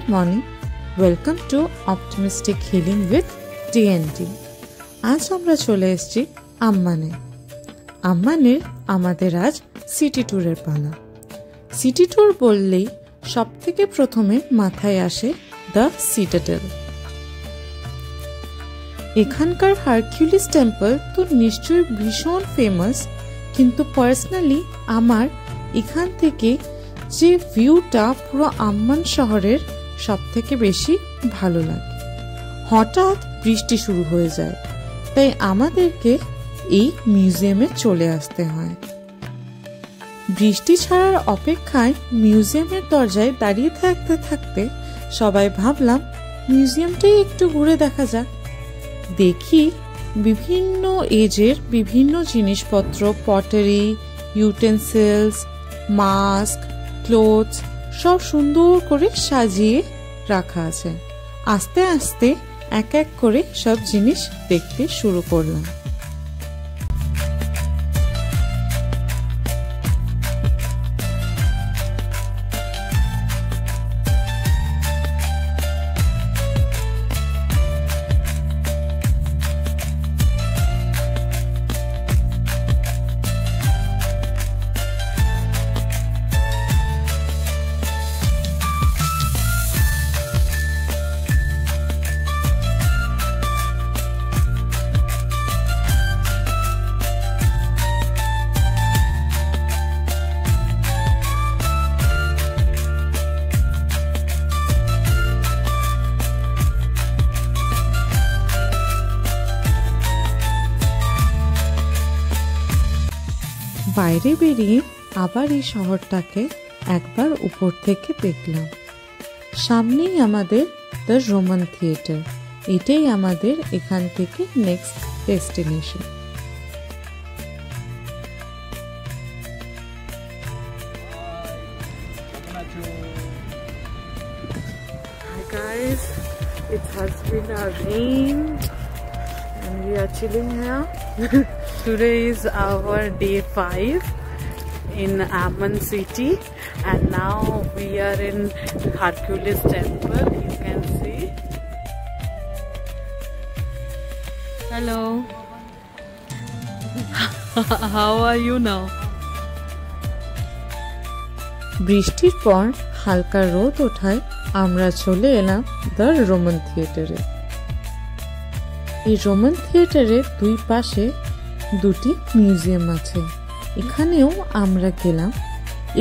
Good morning. Welcome to Optimistic Healing with DND. আজ আমরা চলে এসেছি আম্মানে। আম্মানের আমাদের আজ সিটি ট্যুরের পালা। সিটি ট্যুর বললেই সব থেকে প্রথমে মাথায় আসে দ্য সিটাডেল। এখানকার হারকিউলিস টেম্পল তো নিশ্চয়ই ভীষণ ফেমাস, কিন্তু পার্সোনালি আমার এখান থেকে যে ভিউটা পুরো আম্মান শহরের সব থেকে বেশি ভালো লাগে। হঠাৎ বৃষ্টি শুরু হয়ে যায়, তাই আমাদেরকে এই মিউজিয়ামে চলে আসতে হয়। বৃষ্টি ছাড়ার অপেক্ষায় মিউজিয়ামের দরজায় দাঁড়িয়ে থাকতে থাকতে সবাই ভাবলাম মিউজিয়ামটাই একটু ঘুরে দেখা যাক। দেখি বিভিন্ন এজের বিভিন্ন জিনিসপত্র, পটারি, ইউটেন্সিলস, মাস্ক, ক্লোথস সব সুন্দর করে সাজিয়ে রাখা আছে। আস্তে আস্তে এক এক করে সব জিনিস দেখতে শুরু করলাম। বাইরে বেরিয়ে আবার এই শহরটাকে একবার উপর থেকে দেখলাম। সামনেই আমাদের দ্য রোমান থিয়েটার, এটাই আমাদের এখান থেকে next destination. Hi guys, it has been a rain and we are chilling here. Today is our day 5 in Amman city, and now we are in Hercules temple. You can see. Hello. How are you now? বৃষ্টির পর হালকা রোদ ওঠায় আমরা চলে এলাম the Roman থিয়েটারে। এই রোমান থিয়েটারের দুই পাশে দুটি মিউজিয়াম আছে। এখানেও আমরা গেলাম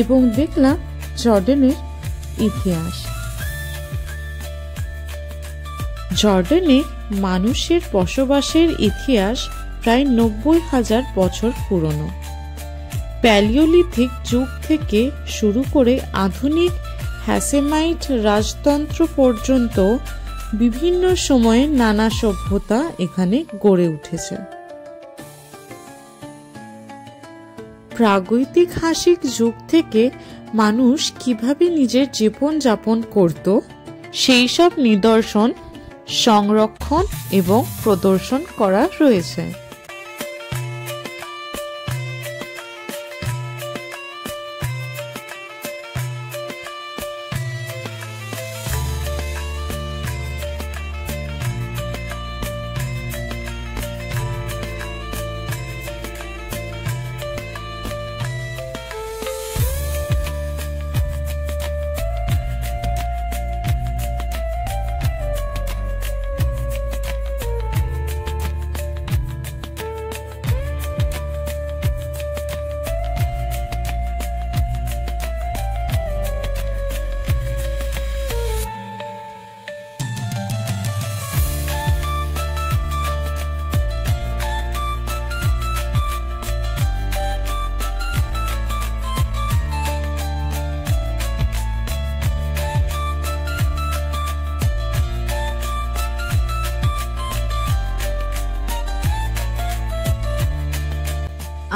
এবং দেখলাম জর্ডানের ইতিহাস। জর্ডানে মানুষের বসবাসের ইতিহাস প্রায় 90,000 বছর পুরনো। প্যালিওলিথিক যুগ থেকে শুরু করে আধুনিক হ্যাসেমাইট রাজতন্ত্র পর্যন্ত বিভিন্ন সময়ে নানা সভ্যতা এখানে গড়ে উঠেছে। প্রাগৈতিহাসিক যুগ থেকে মানুষ কিভাবে নিজের জীবন যাপন করত সেই সব নিদর্শন সংরক্ষণ এবং প্রদর্শন করা রয়েছে।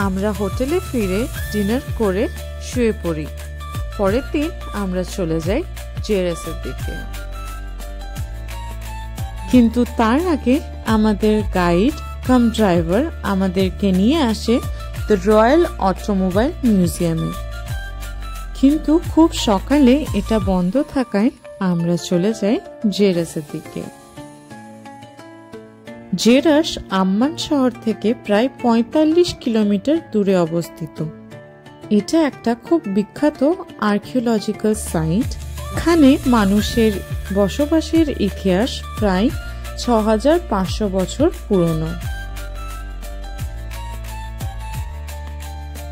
আমরা হোটেলে ফিরে ডিনার করে শুয়ে পড়ি। পরের দিন আমরা চলে যাই জেরাসের দিকে, কিন্তু তার আগে আমাদের গাইড কাম ড্রাইভার আমাদেরকে নিয়ে আসে দ্য রয়্যাল অটোমোবাইল মিউজিয়ামে। কিন্তু খুব সকালে এটা বন্ধ থাকায় আমরা চলে যাই জেরাসের দিকে। জেরাস আম্মান শহর থেকে প্রায় ৪৫ কিলোমিটার দূরে অবস্থিত। এটা একটা খুব বিখ্যাত আর্কিওলজিক্যাল সাইট। এখানে মানুষের বসবাসের ইতিহাস প্রায় ৬৫০০ বছর পুরনো।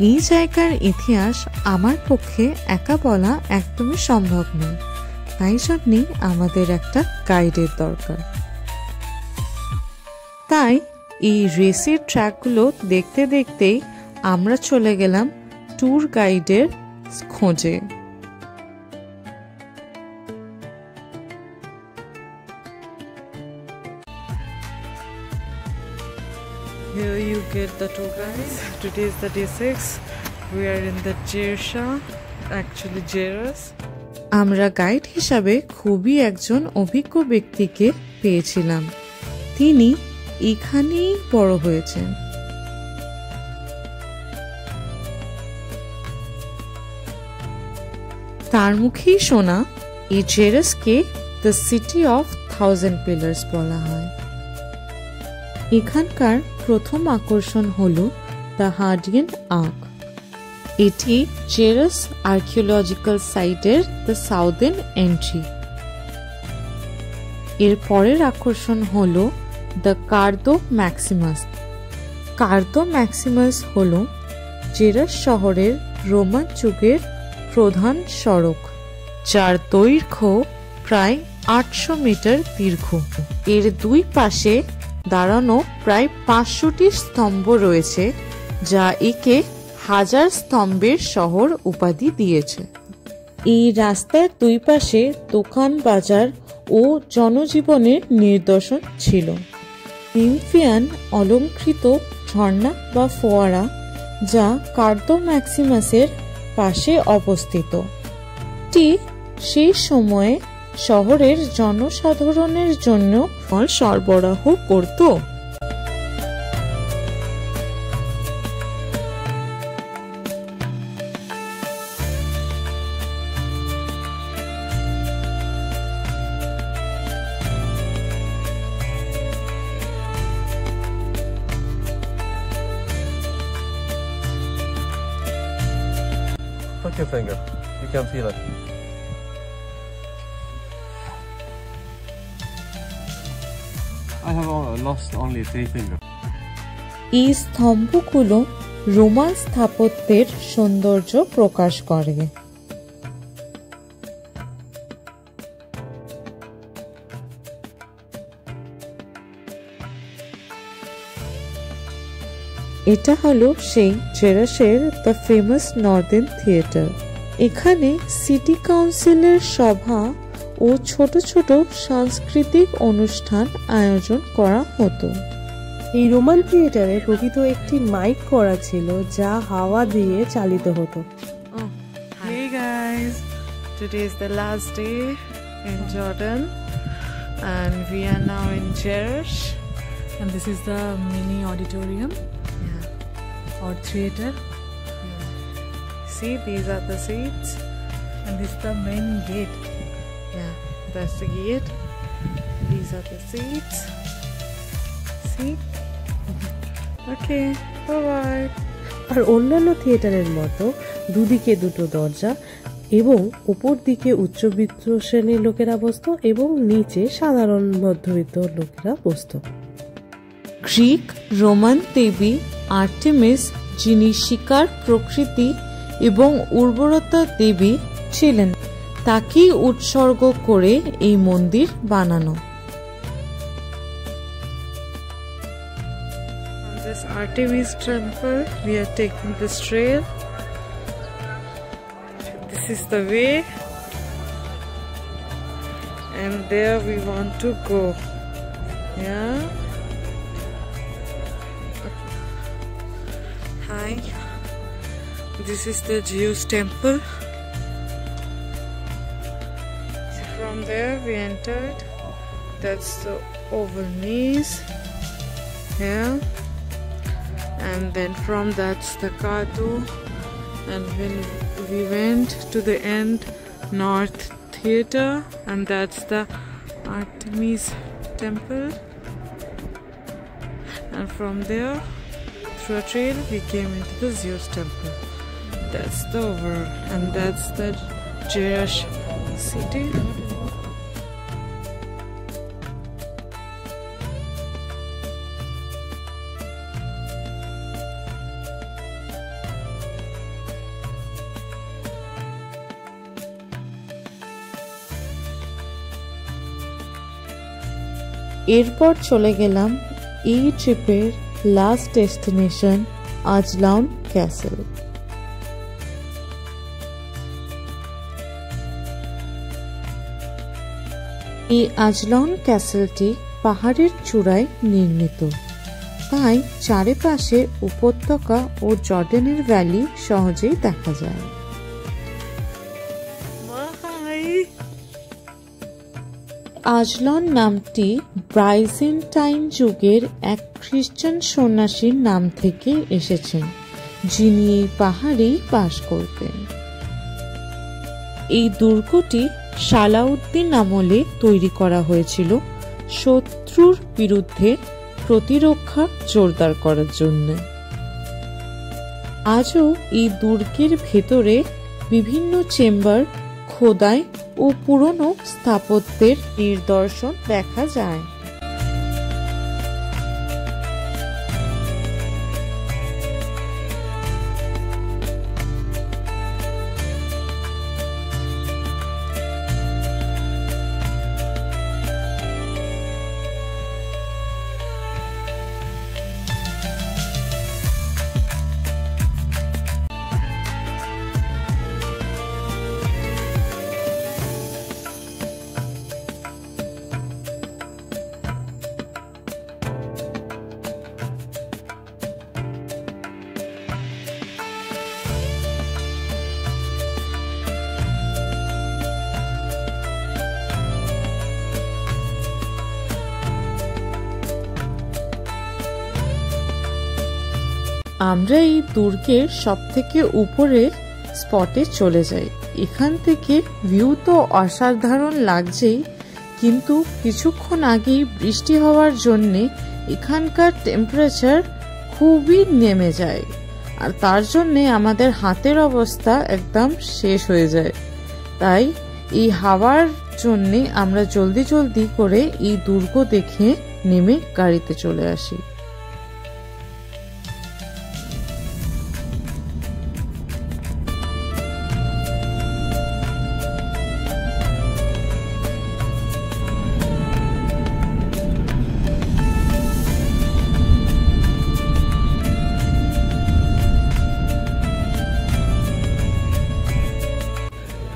এই জায়গার ইতিহাস আমার পক্ষে একা বলা একদমই সম্ভব নয়, তাই জন্যই আমাদের একটা গাইডের দরকার। তাই এই রেসের ট্র্যাকগুলো দেখতে দেখতেই আমরা চলে গেলাম ট্যুর গাইডের খোঁজে। Here you get the tour guide. Today is the day 6. We are in the Jersha, actually Jeras. আমরা গাইড হিসাবে খুবই একজন অভিজ্ঞ ব্যক্তিকে পেয়েছিলাম। তিনি এখানেই বড় হয়েছেন। তার মুখেই শোনা এই জেরাসকে দ্য সিটি অফ 1000 পিলার্স বলা হয়। এখানকার প্রথম আকর্ষণ হলো দ্য হার্ডিয়ান আর্ক। এটি জেরাস আর্কিওলজিক্যাল সাইটের দ্য সাউদার্ন এন্ট্রি। এর পরের আকর্ষণ হলো the Cardo Maximus. Cardo Maximus হল জেরাস শহরের রোমান যুগের প্রধান সড়ক, যার দৈর্ঘ্য প্রায় ৮০০ মিটার দীর্ঘ। এর দুই পাশে দাঁড়ানো প্রায় ৫০০টি স্তম্ভ রয়েছে, যা একে হাজার স্তম্ভের শহর উপাধি দিয়েছে। এই রাস্তার দুই পাশে দোকান, বাজার ও জনজীবনের নিদর্শন ছিল। নিমফিয়ান অলঙ্কৃত ঝর্ণা বা ফোয়ারা, যা কার্দো ম্যাক্সিমাসের পাশে অবস্থিত, এটি সেই সময়ে শহরের জনসাধারণের জন্য ফল সরবরাহ করত। Put your finger. You can feel it. I have lost only 3 fingers. এই স্তম্ভগুলো রোমান স্থাপত্যের সৌন্দর্য প্রকাশ করে। এটা হলো সেই জেরাসের দ্য ফেমাস নর্দার্ন থিয়েটার। এখানে সিটি কাউন্সিলের সভা ও ছোট ছোট সাংস্কৃতিক অনুষ্ঠান আয়োজন করা হতো। এই রোমান থিয়েটারে প্রকৃত একটি মাইক করা ছিল, যা হাওয়া দিয়ে চালিত হতো। Hey guys, today is the last day in Jordan and we are now in Jerash, And this is the mini auditorium or theater. See, these are the seats. And this is the main gate. Yeah, that's the gate. These are the seats. See? Okay, bye-bye. আর অন্যান্য থিয়েটারের মতো দুদিকে দুটো দরজা এবং উপর দিকে উচ্চবিত্ত শ্রেণীর লোকেরা বসতো এবং নিচে সাধারণ মধ্যবিত্ত লোকেরা বসতো। গ্রিক রোমান দেবী আর্টেমিস, যিনি শিকার, প্রকৃতি এবং উর্বরতা দেবী ছিলেন, তাকেই উৎসর্গ করে এই মন্দির বানানো। This Artemis temple, we are taking this trail. This is the way, and there we want to go. Yeah. Hi. This is the Zeus temple. So from there we entered. That's the oval maze. Yeah. And then from that's the Kadu, and when we went to the end, North theater, and that's the Artemis temple. And from there, through a trail, we came into the Zeus temple. That's the overall, and that's the Jerash city. এরপর চলে গেলাম এই ট্রিপের last destination Azlan castle. এই আজলান ক্যাসেলটি পাহাড়ের চূড়ায় নির্মিত, তাই চারিপাশে উপত্যকা ও জর্ডানের ভ্যালি সহজেই দেখা যায়। আজলান নামটি ব্রাইজেন্টাইন যুগের এক খ্রিস্টান সন্ন্যাসীর নাম থেকে এসেছেন, যিনি এই পাহাড়েই বাস করতেন। এই দুর্গটি সালাউদ্দিন আমলে তৈরি করা হয়েছিল শত্রুর বিরুদ্ধে প্রতিরক্ষা জোরদার করার জন্য। আজও এই দুর্গের ভেতরে বিভিন্ন চেম্বার, খোদাই ও পুরনো স্থাপত্যের নিদর্শন দেখা যায়। আমরা এই দুর্গের সবথেকে উপরে স্পটে চলে যাই। এখান থেকে ভিউ তো অসাধারণ লাগছেই, কিন্তু কিছুক্ষণ আগেই বৃষ্টি হওয়ার জন্যে এখানকার টেম্পারেচার খুবই নেমে যায়, আর তার জন্যে আমাদের হাতের অবস্থা একদম শেষ হয়ে যায়। তাই এই হাওয়ার জন্যে আমরা জলদি জলদি করে এই দুর্গ দেখে নেমে গাড়িতে চলে আসি।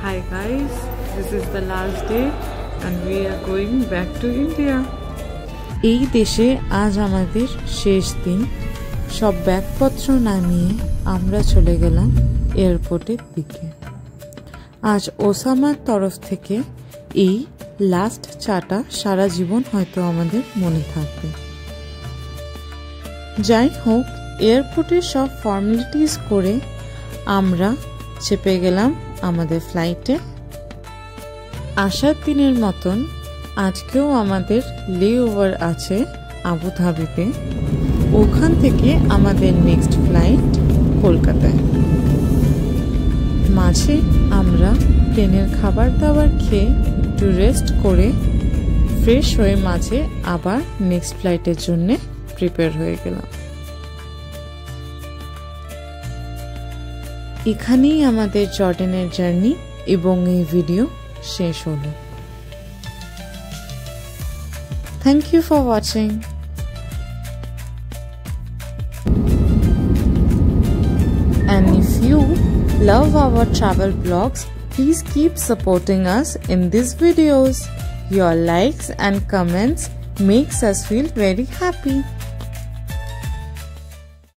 Hi guys, this is the last day and we are going back to India. এই দেশে আজ আমাদের শেষ দিন। সব ব্যাগপত্র নামিয়ে আমরা চলে গেলাম এয়ারপোর্টের দিকে। আজ ওসামার তরফ থেকে এই লাস্ট চাটা সারা জীবন হয়তো আমাদের মনে থাকবে। যাই হোক, এয়ারপোর্টের সব ফর্মালিটিস করে আমরা চেপে গেলাম আমাদের ফ্লাইটে। আসার দিনের মতন আজকেও আমাদের লে ওভার আছে আবুধাবিতে, ওখান থেকে আমাদের নেক্সট ফ্লাইট কলকাতায়। মাঝে আমরা প্লেনের খাবার দাবার খেয়ে একটু রেস্ট করে ফ্রেশ হয়ে মাঝে আবার নেক্সট ফ্লাইটের জন্য প্রিপেয়ার হয়ে গেলাম। এখানেই আমাদের জর্ডানের জার্নি এবং এই ভিডিও শেষ হলো। Thank you for watching. And if you love our travel blogs, please keep supporting us in these videos. Your likes and comments makes us feel very happy.